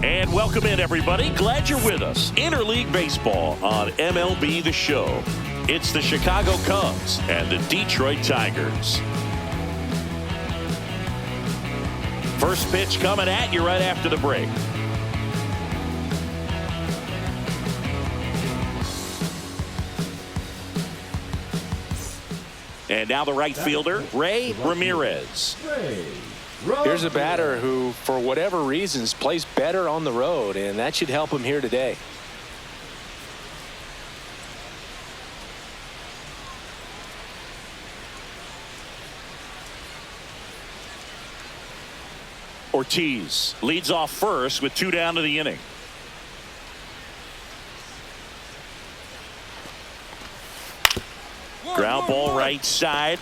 And welcome in, everybody. Glad you're with us. Interleague Baseball on MLB The Show. It's the Chicago Cubs and the Detroit Tigers. First pitch coming at you right after the break. And now the right fielder, Ray Ramirez. Here's a batter who, for whatever reasons, plays better on the road, and that should help him here today. Ortiz leads off first with 2 down to the inning. Ground ball right side.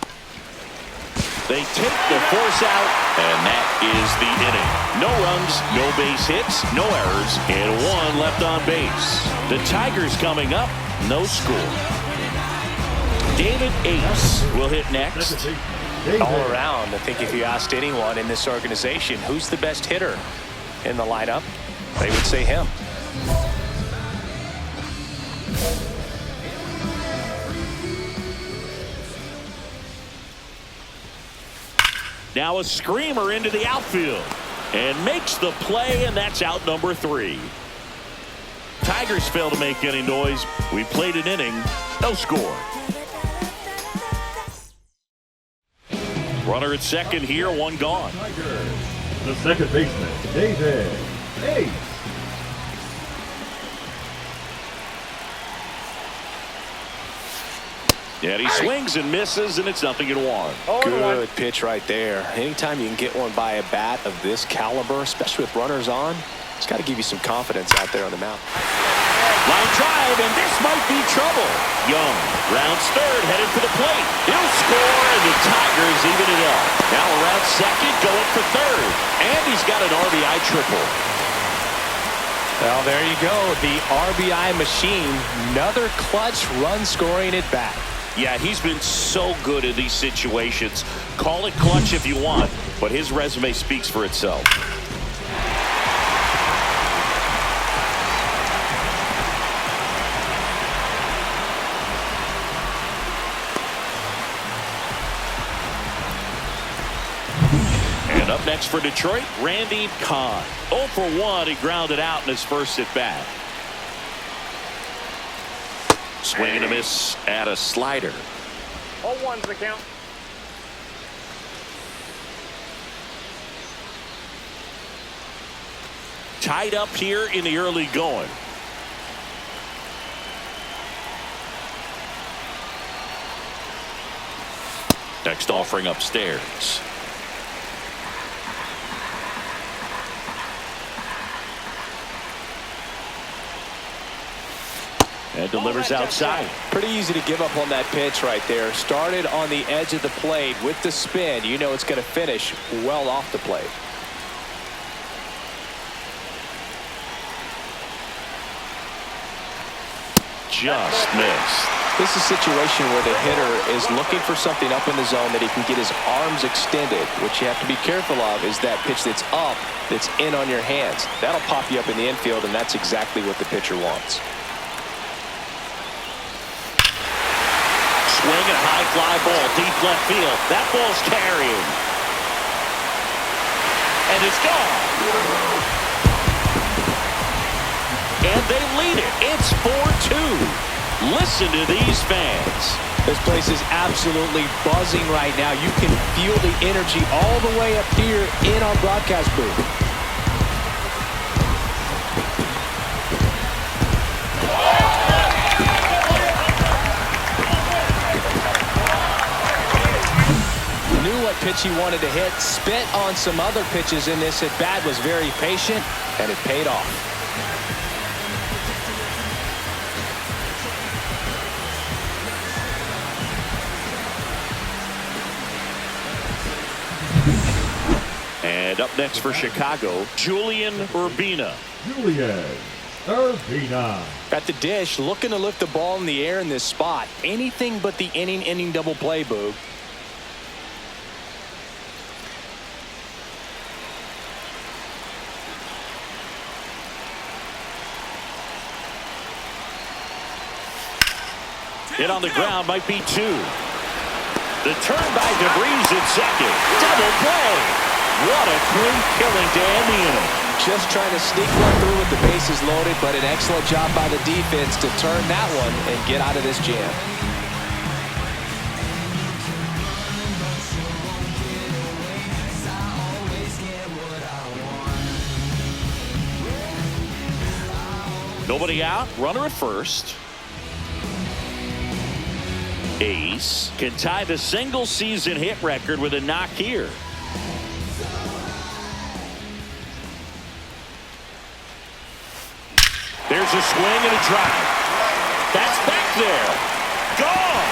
They take the force out, and that is the inning. No runs, no base hits, no errors, and 1 left on base. The Tigers coming up, no score. David Ace will hit next. All around, I think if you asked anyone in this organization who's the best hitter in the lineup, they would say him. Now a screamer into the outfield and makes the play, and that's out number 3. Tigers fail to make any noise. We played an inning, no score. Runner at second here, 1 gone. The second baseman, David Ace. And he swings and misses, and it's 0-1. Good pitch right there. Anytime you can get one by a bat of this caliber, especially with runners on, it's got to give you some confidence out there on the mound. Line drive, and this might be trouble. Young rounds third, headed for the plate. He'll score, and the Tigers even it up. Now around second, going for third. And he's got an RBI triple. Well, there you go. The RBI machine. Another clutch run scoring at bat. Yeah, he's been so good in these situations. Call it clutch if you want, but his resume speaks for itself. And up next for Detroit, Randy Kahn. 0 for 1, he grounded out in his first at bat. Swing and a miss at a slider. 0-1's the count. Tied up here in the early going. Next offering upstairs. And delivers outside. Pretty easy to give up on that pitch right there. Started on the edge of the plate with the spin. You know it's going to finish well off the plate. Just missed. This is a situation where the hitter is looking for something up in the zone that he can get his arms extended. What you have to be careful of is that pitch that's up, that's in on your hands. That'll pop you up in the infield, and that's exactly what the pitcher wants. Swing and a high fly ball, deep left field. That ball's carrying. And it's gone. And they lead it. It's 4-2. Listen to these fans. This place is absolutely buzzing right now. You can feel the energy all the way up here in our broadcast booth. Knew what pitch he wanted to hit, spit on some other pitches in this at bat, was very patient, and it paid off. And up next for Chicago, Julian Urbina. Julian Urbina. At the dish, looking to lift the ball in the air in this spot. Anything but the inning double play, Boog. Hit on the ground might be 2. The turn by DeVries at second. Double play. What a clean killing to end the inning. Just trying to sneak one through with the bases loaded, but an excellent job by the defense to turn that one and get out of this jam. Nobody out. Runner at first. Ace can tie the single season hit record with a knock here. There's a swing and a drive. That's back there. Gone.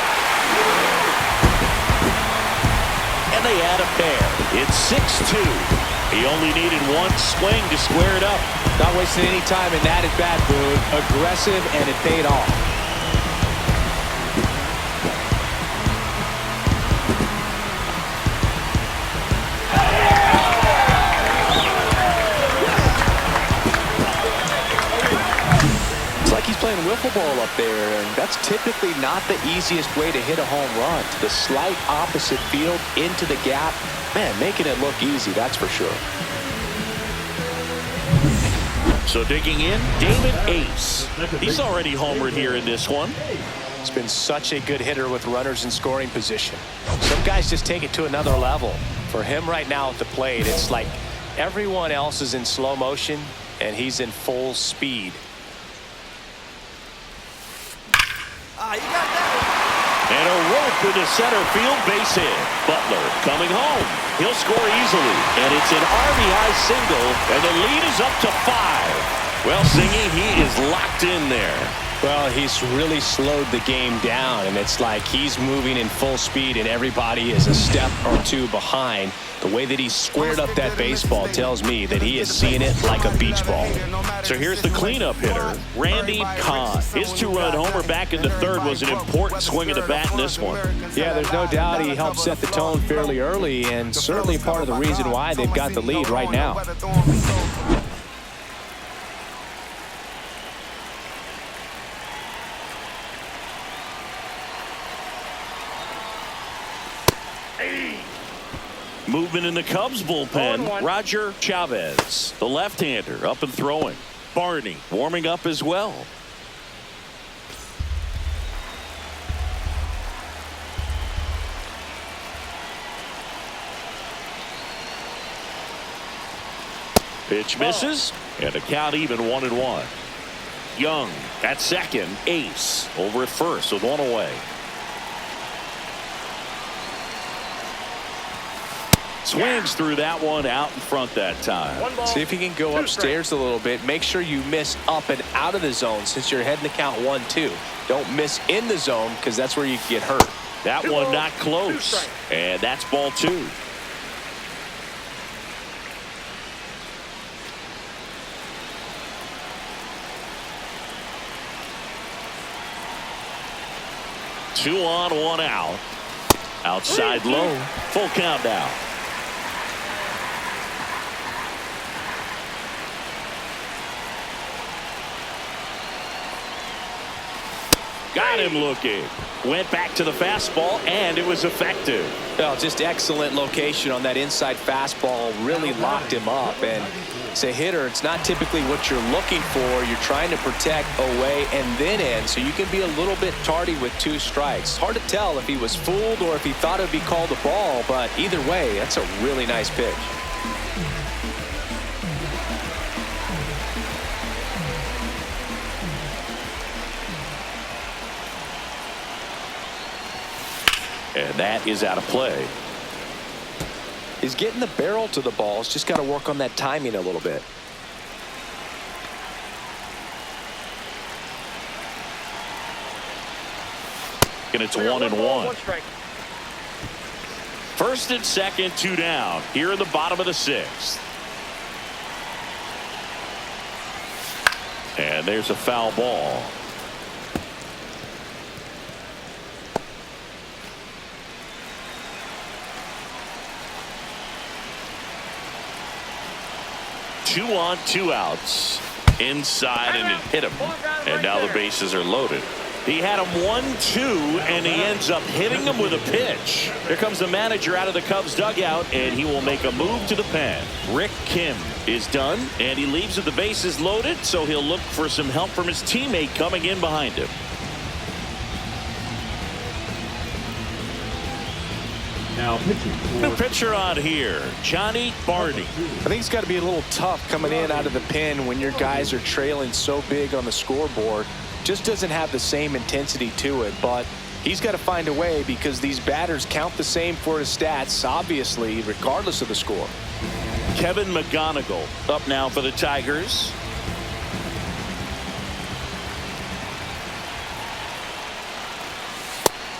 And they add a pair. It's 6-2. He only needed one swing to square it up. Not wasting any time in that at bat, Boog. Aggressive, and it paid off. Playing wiffle ball up there, and that's typically not the easiest way to hit a home run. To the slight opposite field, into the gap. Man, making it look easy, that's for sure. So digging in, David Ace. He's already homered here in this one. He's been such a good hitter with runners in scoring position. Some guys just take it to another level. For him right now at the plate, it's like everyone else is in slow motion, and he's in full speed. And a rope into center field, base hit. Butler coming home. He'll score easily. And it's an RBI single, and the lead is up to 5. Well, Singy, he is locked in there. Well, he's really slowed the game down, and it's like he's moving in full speed, and everybody is a step or two behind. The way that he squared up that baseball tells me that he is seeing it like a beach ball. So here's the cleanup hitter, Randy Kahn. His 2-run homer back in the third was an important swing of the bat in this one. Yeah, there's no doubt he helped set the tone fairly early, and certainly part of the reason why they've got the lead right now. Movement in the Cubs bullpen, Roger Chavez, the left-hander, up and throwing. Barney warming up as well. Pitch misses, and the count even 1-1. Young at second, Ace over at first with one away. Swings through that one out in front that time. See if you can go upstairs a little bit. Make sure you miss up and out of the zone since you're heading to count 1-2. Don't miss in the zone because that's where you can get hurt. That one not close. And that's ball 2. Two on, one out. Outside low. Full count now. Got him looking. Went back to the fastball, and it was effective. Well, just excellent location on that inside fastball. Really locked him up. And as a hitter, it's not typically what you're looking for. You're trying to protect away and then in, so you can be a little bit tardy with 2 strikes. Hard to tell if he was fooled or if he thought it would be called a ball, but either way, that's a really nice pitch. And that is out of play. He's getting the barrel to the ball. He's just got to work on that timing a little bit. And it's 1-1. First and second, 2 down. Here in the bottom of the 6th. And there's a foul ball. Two on, two outs. Inside, and it hit him. And now the bases are loaded. He had him 1-2, and he ends up hitting him with a pitch. Here comes the manager out of the Cubs dugout, and he will make a move to the pen. Rick Kim is done, and he leaves with the bases loaded, so he'll look for some help from his teammate coming in behind him. Now pitching. New pitcher on here, Johnny Barney. I think it's got to be a little tough coming in out of the pen when your guys are trailing so big on the scoreboard. Just doesn't have the same intensity to it, but he's got to find a way because these batters count the same for his stats, obviously, regardless of the score. Kevin McGonigal up now for the Tigers.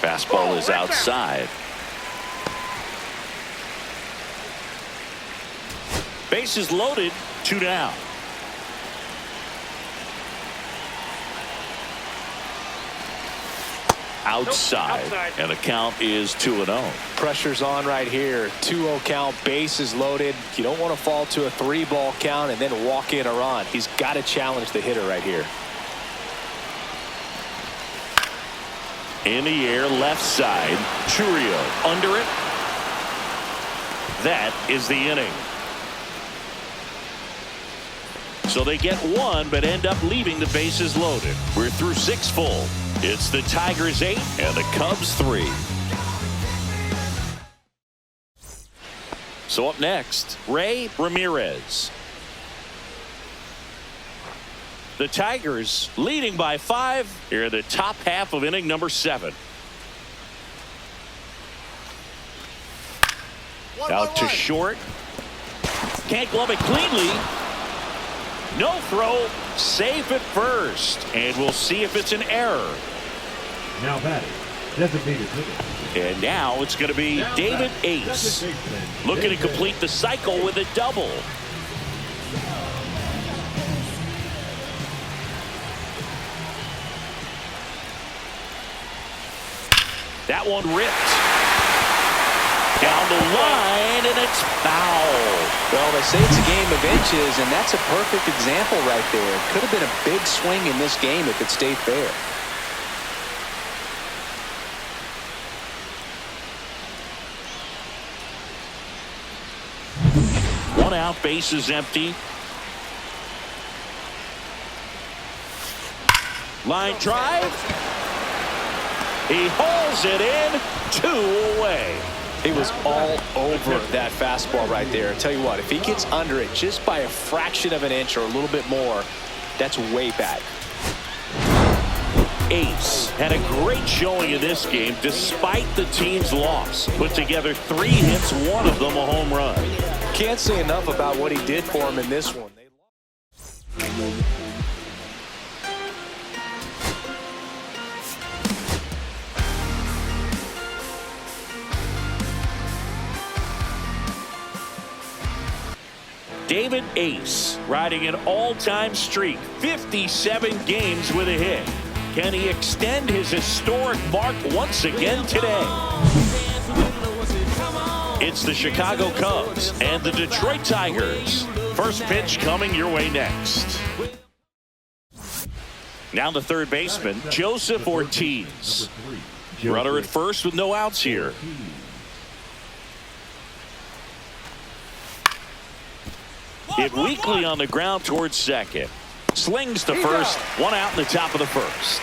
Fastball is outside. Bases loaded, 2 down. Outside, and the count is 2-0. Pressure's on right here. 2-0 count, bases loaded. You don't want to fall to a 3-ball count and then walk in a run. He's got to challenge the hitter right here. In the air, left side. Churio under it. That is the inning. So they get one, but end up leaving the bases loaded. We're through 6 full. It's the Tigers 8 and the Cubs 3. So up next, Ray Ramirez. The Tigers leading by 5 here in the top half of inning number 7. Out to short. Can't glove it cleanly. No throw, safe at first, and we'll see if it's an error. Now batting, designated hitter. And now it's going to be David Ace looking to complete the cycle with a double. That one ripped. Down the line, and it's foul. Well, they say it's a game of inches, and that's a perfect example right there. Could have been a big swing in this game if it stayed fair. One out, bases empty. Line drive. He hauls it in, 2 away. He was all over that fastball right there. I tell you what, if he gets under it just by a fraction of an inch or a little bit more, that's way back. Ace had a great showing in this game despite the team's loss. Put together 3 hits, one of them a home run. Can't say enough about what he did for him in this one. David Ace riding an all-time streak, 57 games with a hit. Can he extend his historic mark once again today? It's the Chicago Cubs and the Detroit Tigers. First pitch coming your way next. Now the third baseman, Joseph Ortiz. Runner at first with no outs here. Hit weakly on the ground towards second. Slings to first. 1 out in the top of the first.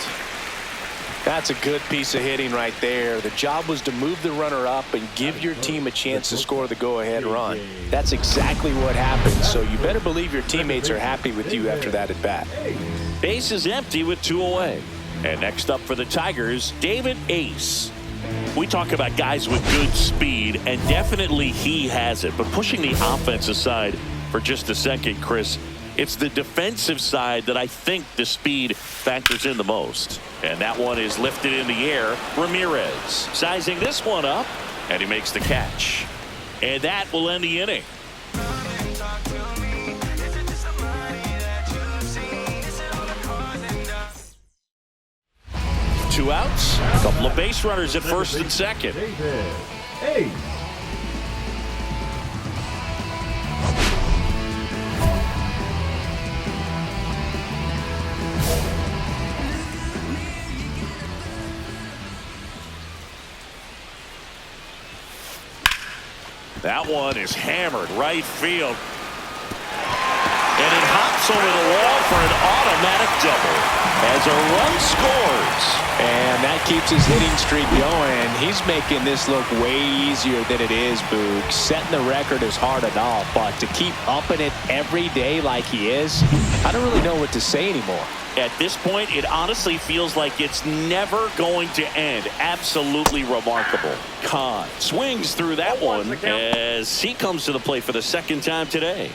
That's a good piece of hitting right there. The job was to move the runner up and give your team a chance to score the go-ahead run. That's exactly what happened. So you better believe your teammates are happy with you after that at bat. Base is empty with 2 away. And next up for the Tigers, David Ace. We talk about guys with good speed, and definitely he has it. But pushing the offense aside for just a second, Chris, it's the defensive side that I think the speed factors in the most. And that one is lifted in the air. Ramirez sizing this one up, and he makes the catch. And that will end the inning. 2 outs. A couple of base runners at first and second. Hey. That one is hammered right field. And it hops over the wall for an automatic double as a run scores. And that keeps his hitting streak going. He's making this look way easier than it is, Boog. Setting the record is hard enough, but to keep upping it every day like he is, I don't really know what to say anymore. At this point, it honestly feels like it's never going to end. Absolutely remarkable. Kahn swings through that one as he comes to the plate for the second time today.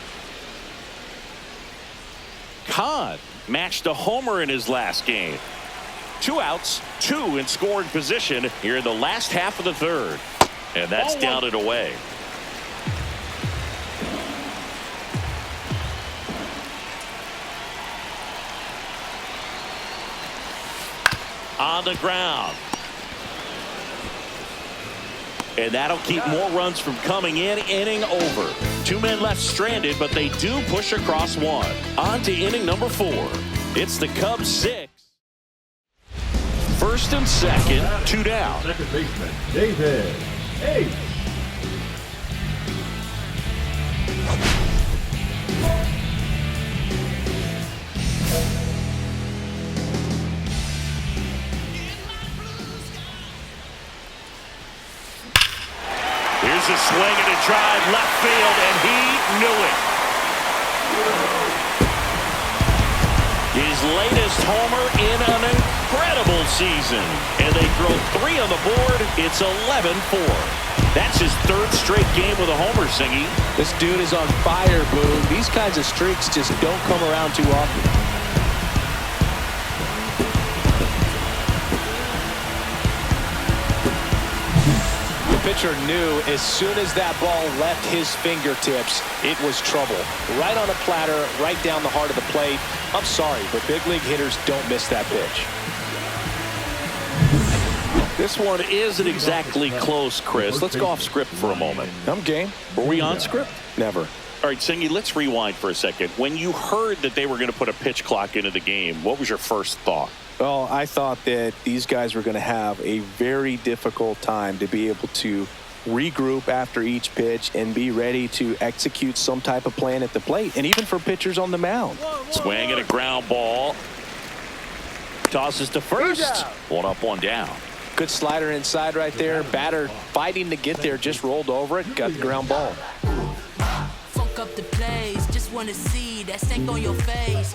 Kahn matched a homer in his last game. 2 outs, 2 in scoring position here in the last half of the third. And that's down and away. On the ground. And that'll keep more runs from coming in. Inning over. 2 men left stranded, but they do push across 1. On to inning number 4. It's the Cubs 6. First and second, 2 down. Second baseman, David. Hey. Here's a swing and a drive left field, and he knew it. His latest homer in an incredible season. And they throw 3 on the board. It's 11-4. That's his 3rd straight game with a homer, Singy. This dude is on fire, Boog. These kinds of streaks just don't come around too often. Pitcher knew as soon as that ball left his fingertips, it was trouble. Right on a platter, right down the heart of the plate. I'm sorry, but big league hitters don't miss that pitch. This one isn't exactly close, Chris. Let's go off script for a moment. I'm game. Were we on script? Never. All right, Singy, let's rewind for a second. When you heard that they were going to put a pitch clock into the game, what was your first thought? Well, I thought that these guys were going to have a very difficult time to be able to regroup after each pitch and be ready to execute some type of plan at the plate, and even for pitchers on the mound. Swing and a ground ball. Tosses to first. 1 up, 1 down. Good slider inside right there. Batter fighting to get there, just rolled over it, got the ground ball. Funk up the plays, just wanna see that stank on your face.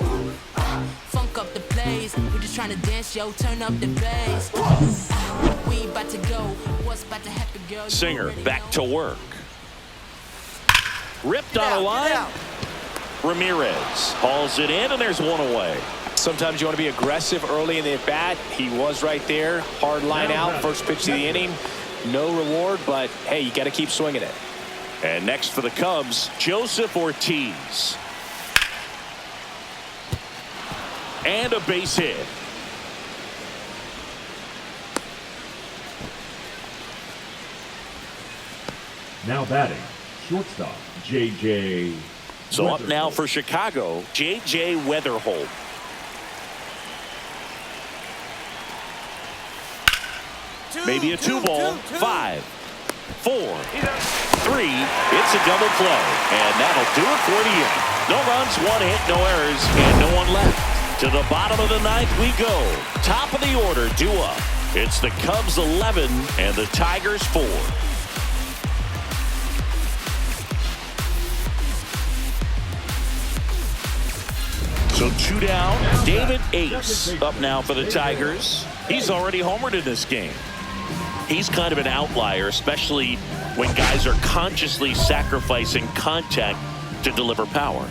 Funk up the plays, we're just trying to dance, yo, turn up the bass. We about to go, what's about to happen, girl? Singer back to work. Ripped on a line. Ramirez hauls it in, and there's 1 away. Sometimes you want to be aggressive early in the at-bat. He was right there. Hard line out. First pitch of the inning. No reward, but, hey, you got to keep swinging it. And next for the Cubs, Joseph Ortiz. And a base hit. Now batting, shortstop, J.J. So up now for Chicago, J.J. Weatherholt. Maybe a 2-ball. 5, 4, 3. It's a double play. And that'll do it for the inning. No runs, 1 hit, no errors, and no one left. To the bottom of the 9th we go. Top of the order, due up. It's the Cubs 11 and the Tigers 4. So 2 down. David Ace up now for the Tigers. He's already homered in this game. He's kind of an outlier, especially when guys are consciously sacrificing contact to deliver power.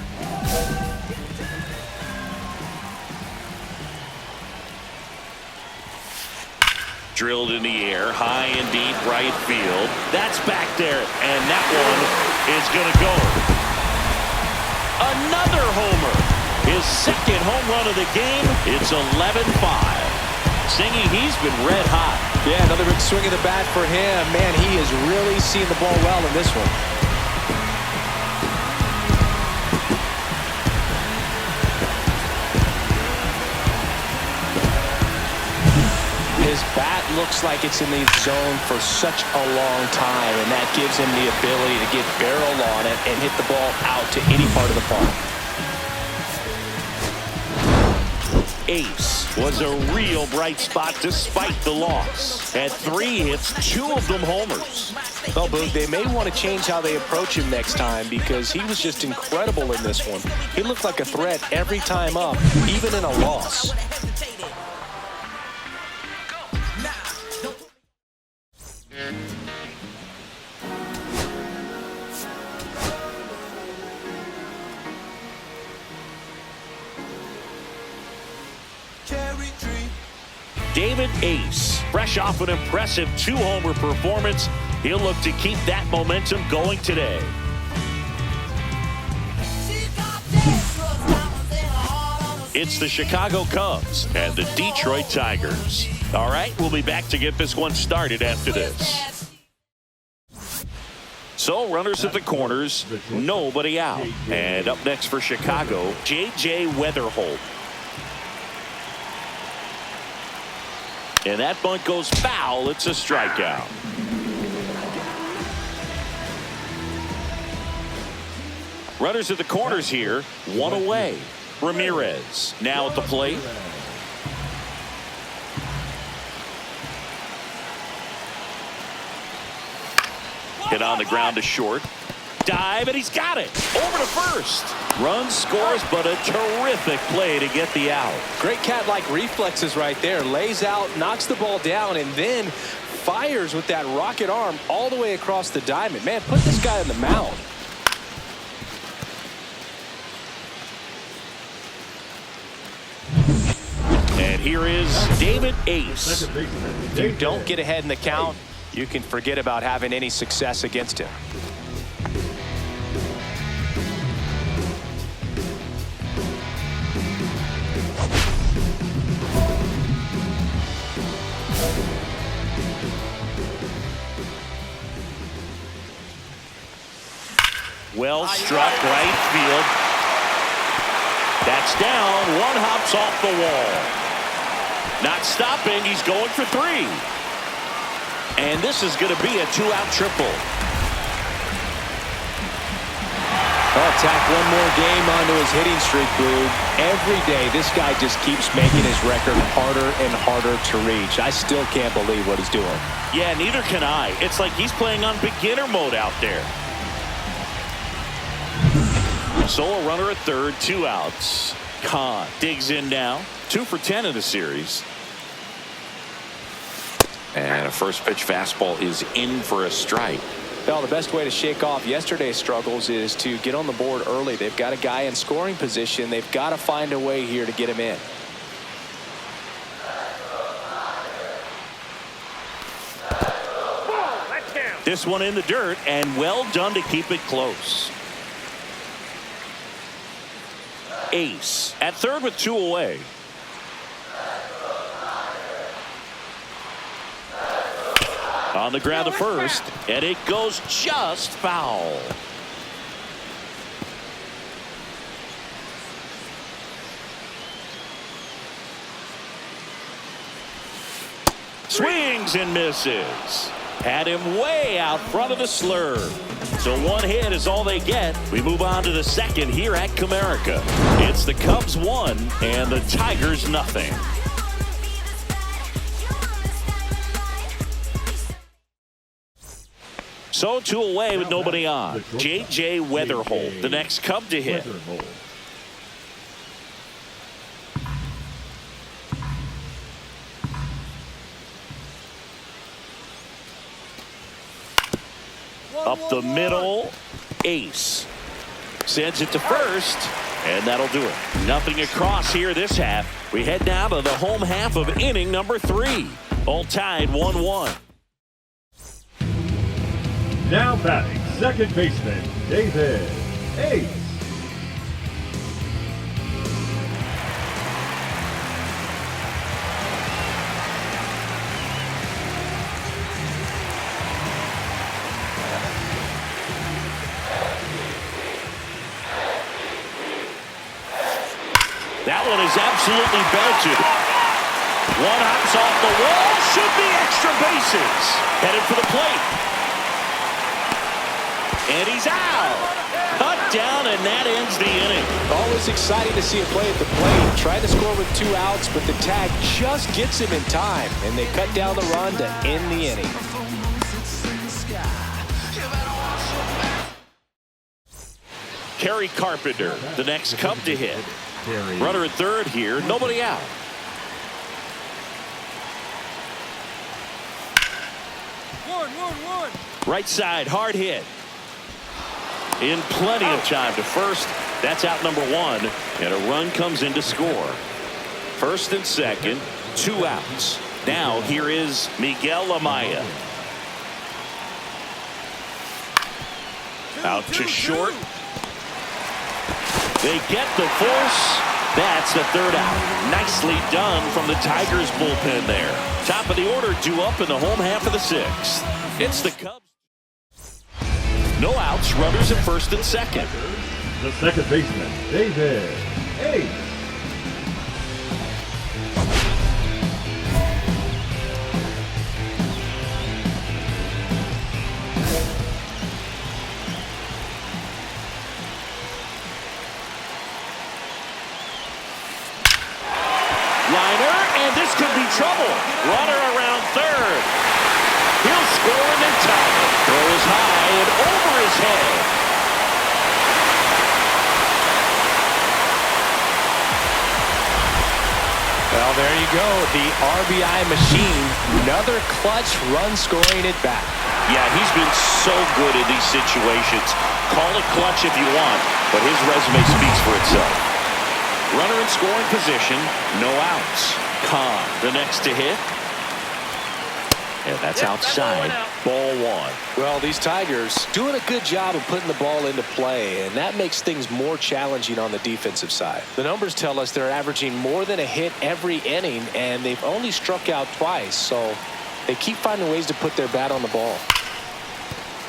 Drilled in the air, high and deep right field. That's back there, and that one is going to go. Another homer. His 2nd home run of the game. It's 11-5. Singing, he's been red hot. Yeah, another big swing of the bat for him. Man, he is really seeing the ball well in this one. His bat looks like it's in the zone for such a long time, and that gives him the ability to get barrel on it and hit the ball out to any part of the park. Ace was a real bright spot despite the loss. Had 3 hits, 2 of them homers. Well, Boog, they may want to change how they approach him next time because he was just incredible in this one. He looked like a threat every time up, even in a loss. David Ace, fresh off an impressive 2-homer performance, he'll look to keep that momentum going today. It's the Chicago Cubs and the Detroit Tigers. All right, we'll be back to get this one started after this. So, runners at the corners, nobody out. And up next for Chicago, J.J. Weatherholt. And that bunt goes foul. It's a strikeout. Runners at the corners here, 1 away. Ramirez now at the plate. Hit on the ground to short. Dive, and he's got it. Over to first. Run scores, but a terrific play to get the out. Great cat-like reflexes right there. Lays out, knocks the ball down, and then fires with that rocket arm all the way across the diamond. Man, put this guy in the mound. And here is David Ace. If you don't get ahead in the count, you can forget about having any success against him. Well struck right field. That's down. 1 hops off the wall. Not stopping. He's going for 3. And this is going to be a 2-out triple. I'll tack one more game onto his hitting streak, Boog. Every day, this guy just keeps making his record harder and harder to reach. I still can't believe what he's doing. Yeah, neither can I. It's like he's playing on beginner mode out there. So a runner at third, 2 outs. Kahn digs in now. 2 for 10 in the series. And a first pitch fastball is in for a strike. Well, the best way to shake off yesterday's struggles is to get on the board early. They've got a guy in scoring position. They've got to find a way here to get him in. This one in the dirt, and well done to keep it close. Ace at third with 2 away. On the ground to first, and it goes just foul. Swings and misses. Had him way out front of the slurve. So 1 hit is all they get. We move on to the second here at Comerica. It's the Cubs 1 and the Tigers nothing. So 2 away with nobody on. J.J. Weatherholt, the next Cub to hit. Up the middle, Ace sends it to first, and that'll do it. Nothing across here this half. We head down to the home half of inning number 3. All tied 1-1. Now batting, second baseman, David Ace. That one is absolutely belted. One hops off the wall. Should be extra bases. Headed for the plate. And he's out. Cut down, and that ends the inning. Always exciting to see a play at the plate. Trying to score with 2 outs, but the tag just gets him in time, and they cut down the run to end the inning. Kerry Carpenter, the next Cub to hit. Runner at third here, nobody out. Right side, hard hit. In plenty of time to first. That's out number 1, and a run comes in to score. First and second, 2 outs. Now here is Miguel Amaya. Out to short. They get the force. That's the third out. Nicely done from the Tigers bullpen there. Top of the order due up in the home half of the 6th. It's the Cubs. No outs, runners at first and second. The second baseman, David Ace. Liner, and this could be trouble. Runner around third. He'll score and then tie it. Throws high and over his head. Well, there you go. The RBI machine. Another clutch run scoring at bat. Yeah, he's been so good in these situations. Call it clutch if you want, but his resume speaks for itself. Runner in scoring position, no outs. Khan, the next to hit. And that's outside. Ball 1. Well, these Tigers doing a good job of putting the ball into play, and that makes things more challenging on the defensive side. The numbers tell us they're averaging more than a hit every inning, and they've only struck out twice, so they keep finding ways to put their bat on the ball.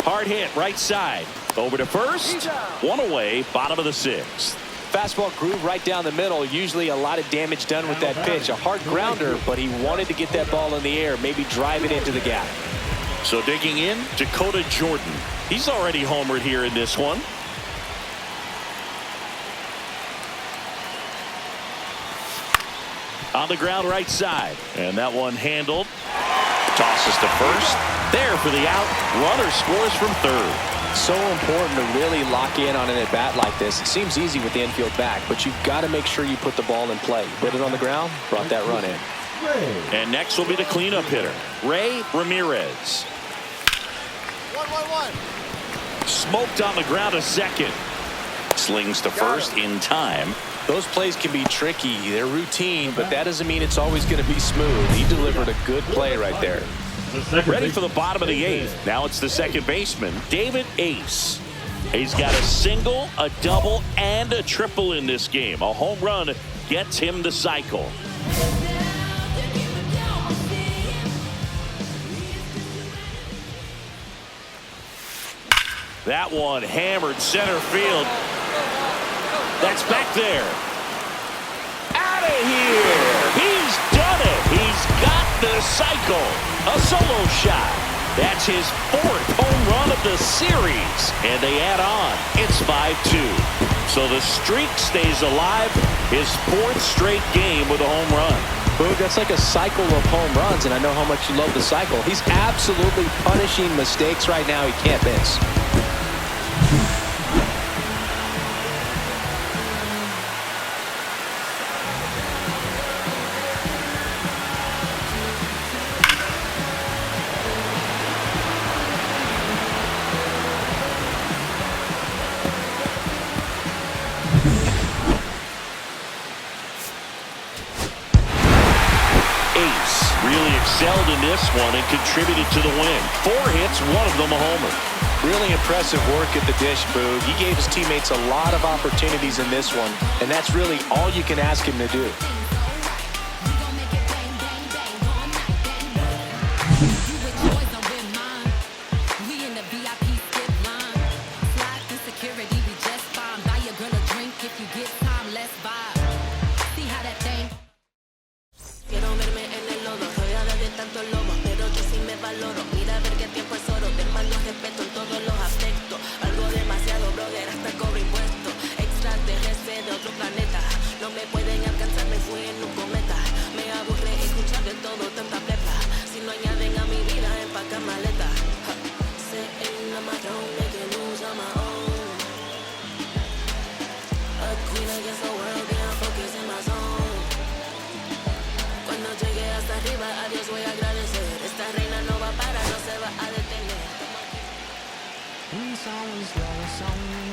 Hard hit, right side. Over to first. One away, bottom of the 6th. Fastball groove right down the middle. Usually a lot of damage done with that pitch. A hard grounder, but he wanted to get that ball in the air, maybe drive it into the gap. So digging in, Dakota Jordan. He's already homered here in this one. On the ground right side. And that one handled. Tosses to first. There for the out. Runner scores from third. So important to really lock in on an at-bat like this. It seems easy with the infield back, but you've got to make sure you put the ball in play. Put it on the ground, brought that run in. And next will be the cleanup hitter, Ray Ramirez. 1-1-1. Smoked on the ground a second. Slings to first in time. Those plays can be tricky. They're routine, but that doesn't mean it's always going to be smooth. He delivered a good play right there. Ready for the bottom of the 8th. Now it's the second baseman, David Ace. He's got a single, a double, and a triple in this game. A home run gets him the cycle. That one hammered center field. That's back there. Out of here. He's done it. He's got the cycle. A solo shot. That's his 4th home run of the series. And they add on. It's 5-2. So the streak stays alive. His 4th straight game with a home run. Boog, that's like a cycle of home runs, and I know how much you love the cycle. He's absolutely punishing mistakes right now he can't miss. Excelled in this one and contributed to the win. 4 hits, 1 of them a homer. Really impressive work at the dish, Boog. He gave his teammates a lot of opportunities in this one, and that's really all you can ask him to do. is love, it's only